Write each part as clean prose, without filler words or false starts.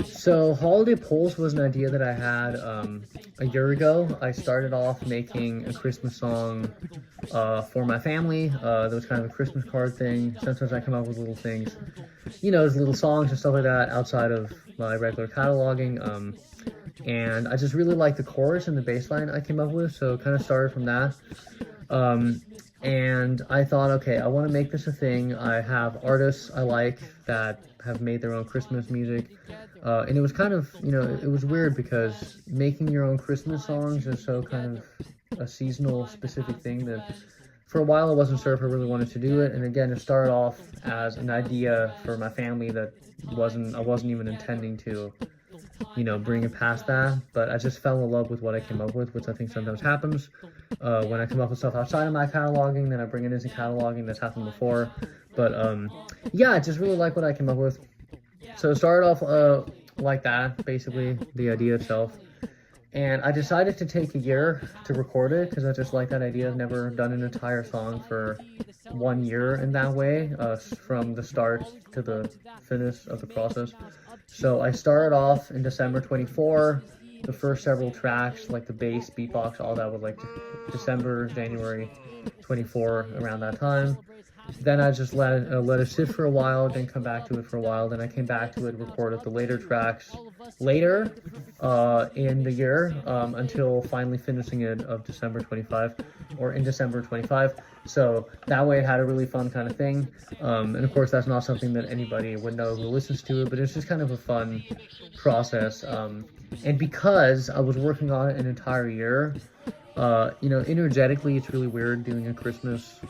So Holiday Pulse was an idea that I had a year ago. I started off making a Christmas song for my family. That was kind of a Christmas card thing. Sometimes I come up with little things, there's little songs and stuff like that outside of my regular cataloging. And I just really liked the chorus and the bass line I came up with, so it kind of started from that. And I thought, okay, I want to make this a thing. I have artists I like that have made their own Christmas music. And it was kind of, it was weird because making your own Christmas songs is so kind of a seasonal specific thing that for a while I wasn't sure if I really wanted to do it. And again, it started off as an idea for my family that I wasn't even intending to, bring it past that. But I just fell in love with what I came up with, which I think sometimes happens. When I come up with stuff outside of my cataloging, then I bring it into cataloging. That's happened before. But yeah, I just really like what I came up with. So it started off like that, basically, the idea itself. And I decided to take a year to record it because I just like that idea. I've never done an entire song for 1 year in that way, from the start to the finish of the process. So I started off in December 24. The first several tracks, like the bass, beatbox, all that was like December, January 24, around that time. Then I just let it sit for a while, then come back to it for a while. Then I came back to it, recorded the later tracks later in the year until finally finishing it of December 25 or in December 25. So that way it had a really fun kind of thing. And of course, that's not something that anybody would know who listens to it, but it's just kind of a fun process. And because I was working on it an entire year, energetically, it's really weird doing a Christmas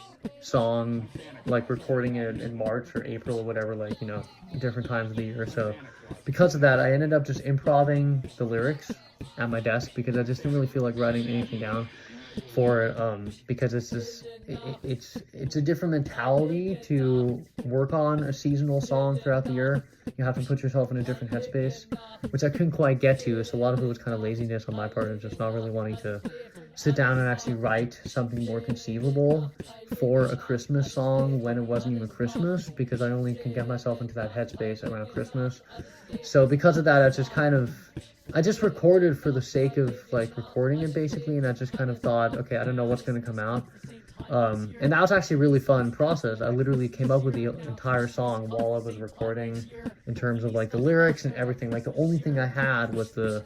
song, like recording it in March or April or whatever, different times of the year. So because of that, I ended up just improvising the lyrics at my desk because I just didn't really feel like writing anything down for it, because it's just, it's a different mentality to work on a seasonal song throughout the year. You have to put yourself in a different headspace, which I couldn't quite get to. So a lot of it was kind of laziness on my part and just not really wanting to sit down and actually write something more conceivable for a Christmas song when it wasn't even Christmas, because I only can get myself into that headspace around Christmas. So because of that, I just recorded for the sake of recording it basically, and I just kind of thought, okay, I don't know what's going to come out. And that was actually a really fun process. I literally came up with the entire song while I was recording in terms of the lyrics and everything. The only thing I had was the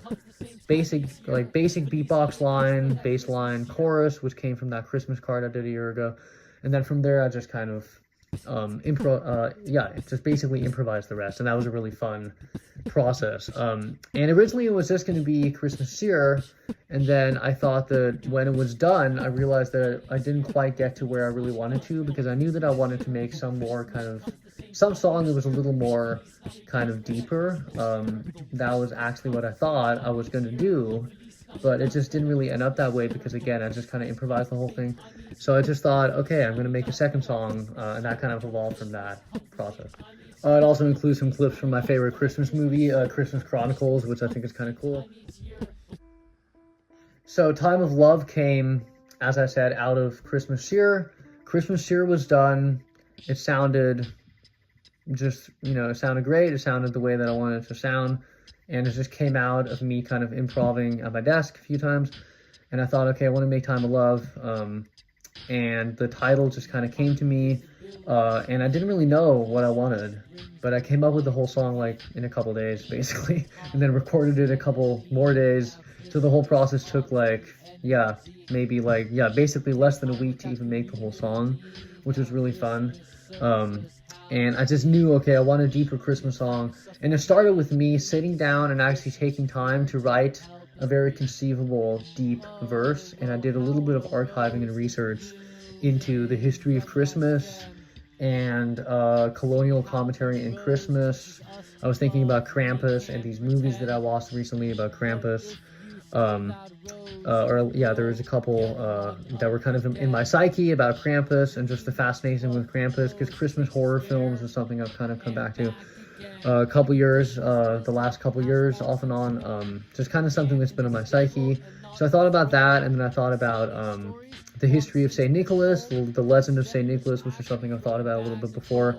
basic beatbox line, bass line, chorus, which came from that Christmas card I did a year ago. And then from there, I just kind of just basically improvised the rest, and that was a really fun process. And originally it was just going to be Christmas Cheer, and then I thought that when it was done, I realized that I didn't quite get to where I really wanted to, because I knew that I wanted to make some song that was a little more kind of deeper. That was actually what I thought I was going to do, but it just didn't really end up that way because, again, I just kind of improvised the whole thing. So I just thought, okay, I'm going to make a second song, and that kind of evolved from that process. It also includes some clips from my favorite Christmas movie, Christmas Chronicles, which I think is kind of cool. So Time of Love came, as I said, out of Christmas Cheer. Christmas Cheer was done. It sounded it sounded great. It sounded the way that I wanted it to sound. And it just came out of me kind of improvising at my desk a few times. And I thought, okay, I want to make Time of Love. And the title just kind of came to me. And I didn't really know what I wanted. But I came up with the whole song in a couple days, basically. And then recorded it a couple more days. So the whole process took basically less than a week to even make the whole song, which was really fun. And I just knew, okay, I want a deeper Christmas song. And it started with me sitting down and actually taking time to write a very conceivable, deep verse. And I did a little bit of archiving and research into the history of Christmas and colonial commentary in Christmas. I was thinking about Krampus and these movies that I watched recently about Krampus. There was a couple that were kind of in my psyche about Krampus and just the fascination with Krampus, because Christmas horror films is something I've kind of come back to the last couple years, off and on, just kind of something that's been in my psyche. So I thought about that, and then I thought about the history of St. Nicholas, the legend of St. Nicholas, which is something I've thought about a little bit before.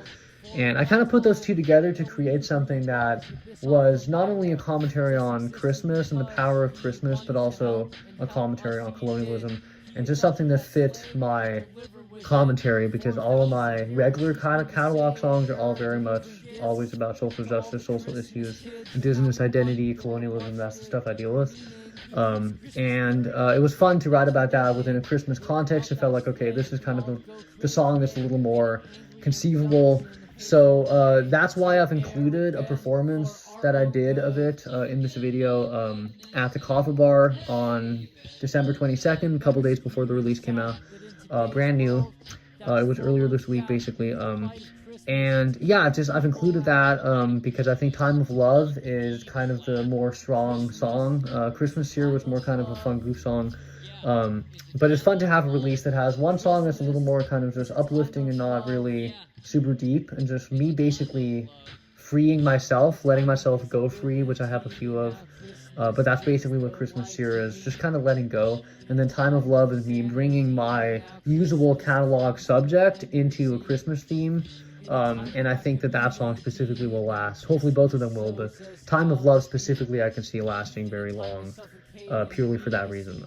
And I kind of put those two together to create something that was not only a commentary on Christmas and the power of Christmas, but also a commentary on colonialism, and just something that fit my commentary, because all of my regular kind of catalog songs are all very much always about social justice, social issues, indigenous identity, colonialism. That's the stuff I deal with. It was fun to write about that within a Christmas context. It felt like, okay, this is kind of the song that's a little more conceivable. So that's why I've included a performance that I did of it in this video at the Coffee Bar on December 22nd, a couple days before the release came out. Brand new. It was earlier this week, basically. And yeah, I've included that because I think Time of Love is kind of the more strong song. Christmas Cheer was more kind of a fun goof song. But it's fun to have a release that has one song that's a little more kind of just uplifting and not really super deep, and just me basically freeing myself, letting myself go free, which I have a few of. But that's basically what Christmas Cheer is, just kind of letting go. And then Time of Love is me bringing my usual catalog subject into a Christmas theme. And I think that song specifically will last. Hopefully both of them will, but Time of Love specifically I can see lasting very long, purely for that reason.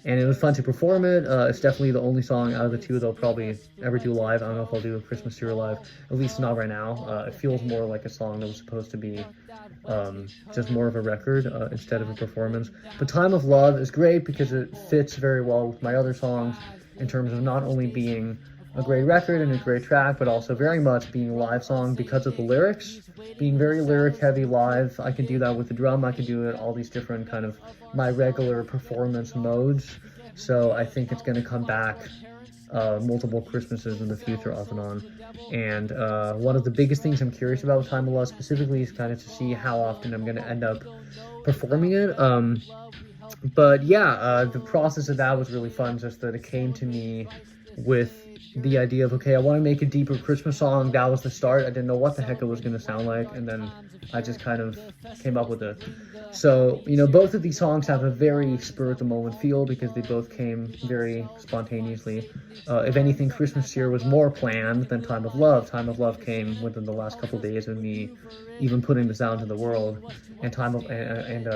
And it was fun to perform it. It's definitely the only song out of the two they'll probably ever do live. I don't know if I'll do a Christmas Cheer live, at least not right now. It feels more like a song that was supposed to be just more of a record instead of a performance. But Time of Love is great because it fits very well with my other songs in terms of not only being a great record and a great track, but also very much being a live song because of the lyrics, being very lyric heavy live. I can do that with the drum. I can do it all these different kind of my regular performance modes. So I think it's going to come back multiple Christmases in the future off and on. And one of the biggest things I'm curious about with Time of Love specifically is kind of to see how often I'm going to end up performing it. But yeah, the process of that was really fun, just that it came to me with the idea of, okay, I want to make a deeper Christmas song. That was the start. I didn't know what the heck it was going to sound like, and then I just kind of came up with it. So, you know, both of these songs have a very spur-of-the-moment feel because they both came very spontaneously. If anything, Christmas Cheer was more planned than Time of Love. Time of Love came within the last couple of days of me even putting this out into the world, and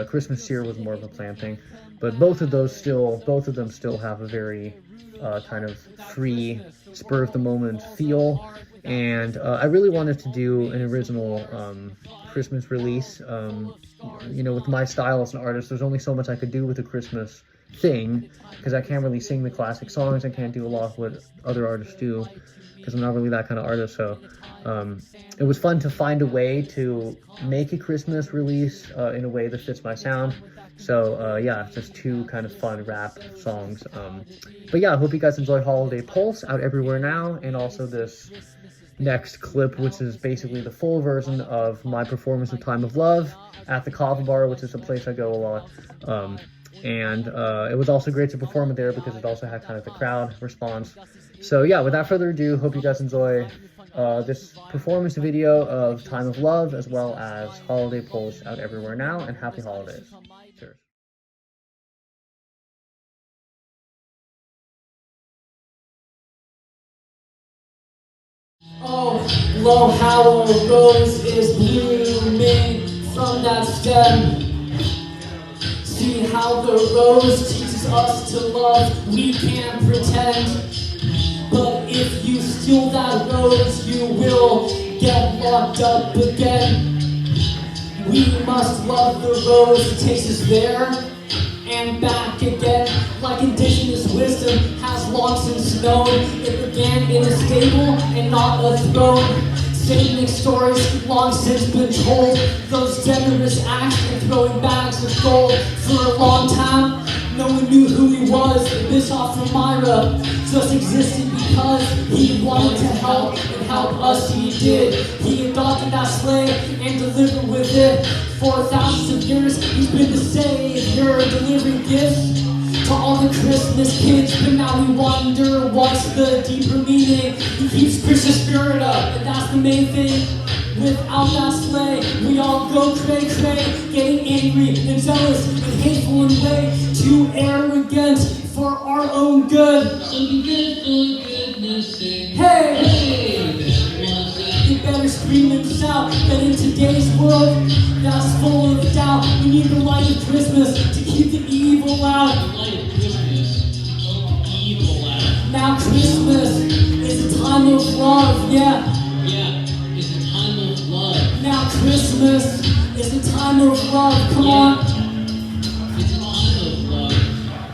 Christmas Cheer was more of a planned thing. But both of them still have a very kind of free, spur-of-the-moment feel. And I really wanted to do an original Christmas release. You know, with my style as an artist, there's only so much I could do with a Christmas thing, because I can't really sing the classic songs. I can't do a lot of what other artists do, because I'm not really that kind of artist. So it was fun to find a way to make a Christmas release in a way that fits my sound. So yeah, just two kind of fun rap songs. But yeah, I hope you guys enjoy Holiday Pulse, out everywhere now, and also this next clip, which is basically the full version of my performance of Time of Love at the Coffee Bar, which is a place I go a lot. It was also great to perform it there because it also had kind of the crowd response. So yeah, without further ado, hope you guys enjoy this performance video of Time of Love, as well as Holiday Pulse, out everywhere now, and happy holidays. Cheers. Oh, lo, how a rose is blooming from that stem. See how the rose teaches us to love, we can't pretend. But if you steal that rose, you will get locked up again. We must love the rose, it takes us there and back again. Like indigenous wisdom has long since known, it began in a stable and not a throne. Satanic stories long since been told, those generous acts and throwing bags of gold. For a long time, no one knew who he was. This off from Myra just existed because he wanted to help, and help us he did. He adopted that slave and delivered with it. For thousands of years, he's been the savior, delivering gifts to all the Christmas kids. But now we wonder what's the deeper meaning. He keeps Christmas spirit up, and that's the main thing. Without that sleigh, we all go cray-cray, getting angry and jealous and hateful and way too arrogant for our own good. Hey! time of love, come on.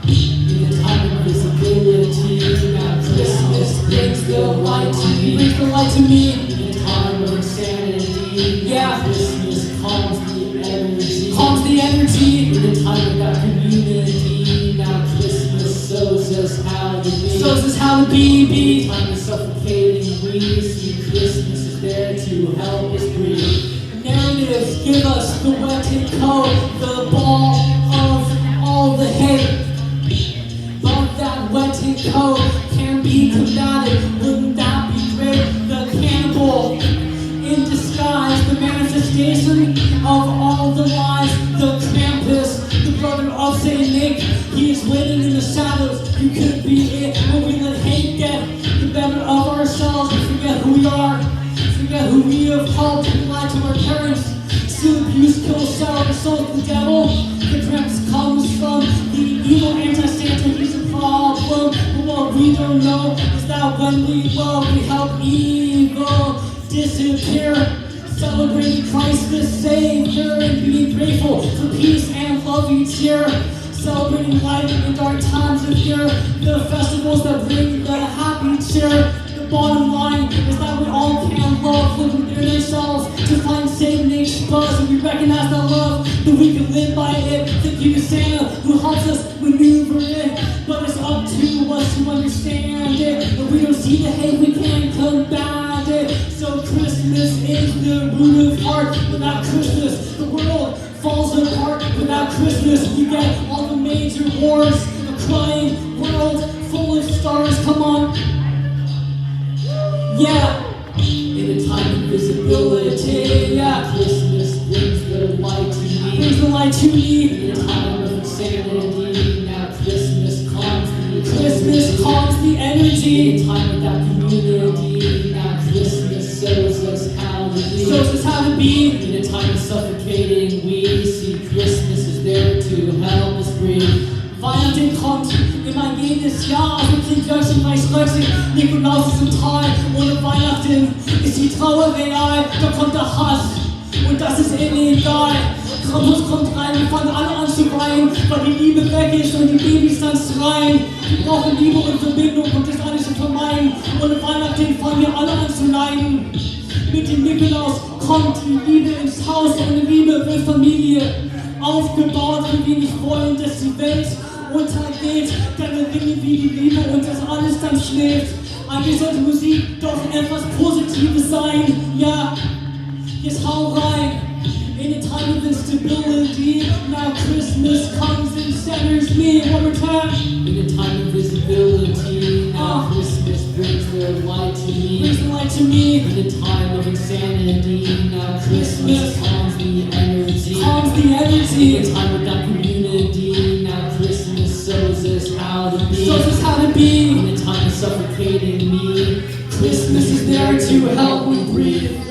In a time of visibility, now Christmas brings the light to me. Brings the light to me. In a time of insanity, yeah, Christmas calms the energy. Calms the energy. In a time of that community, now Christmas shows us how to be. Shows us how to be. In a time of suffocating, we see Christmas is there to help us breathe. Narratives give us the wetted coat, the ball of all the hate. But that wetted coat can be combated, wouldn't that be great? The cannibal in disguise, the manifestation of all the lies. The Krampus, the brother of Saint Nick, he is waiting in the shadows. You could be it, when we let hate get the better of ourselves. We forget who we are, forget who we have helped. We lie to our parents, still abuse, kill, sell our souls to the devil. The Krampus comes from the evil anti-Santa, he's a problem. But what we don't know is that when we love, we help evil disappear. Celebrating Christ the Savior and being grateful for peace and love each year. Celebrating life in dark times of fear. The festivals that bring the happy cheer. The bottom line is that we all can love, live within ourselves to find Saint Nick's buzz. And we recognize that love, that we can live by it. Thank you to Santa who helps us maneuver it. But it's up to us to understand it. If we don't see the hate, we can't combat it. So Christmas is the root of art. Without Christmas, the world falls apart. Without Christmas, you get all the major wars. A crying world full of stars. Come on. Yeah. In a time of visibility, yeah, Christmas brings the light to me. Brings the light to me. In a time of insanity, now Christmas calms the energy. In a time of that community, now Christmas shows us how to be. Shows us how to be. In a time of suffocating, we see Christmas is there to help us breathe. Weihnachten kommt immer jedes Jahr, also klingt Göttchen meist Göttchen, Nikolaus ist im Tal, ohne Weihnachten ist die Trauer real, da kommt der Hass und das ist illegal. Krampus kommt rein, wir fangen alle an zu weinen, weil die Liebe weg ist und die Babys dann schreien. Wir brauchen Liebe und Verbindung und das alles zu vermeiden. Ohne Weihnachten fangen wir alle an zu leiden. Mit dem Nikolaus kommt die Liebe ins Haus, ohne Liebe wird Familie aufgebaut, wenn wir nicht wollen, dass die Welt untergeht, dann gewinnen wir die Liebe und das alles dann schläft. Eigentlich sollte Musik doch etwas Positives sein, ja, jetzt hau rein. In a time of instability, now Christmas comes and centers me. One more time. In a time of visibility, now Christmas brings the light to me. Brings the light to me. In a time of insanity, now Christmas calms the energy. Calms the energy. In a time of that community, now Christmas shows us how to be. Shows us how to be. In a time of suffocating me, Christmas is there to help me breathe.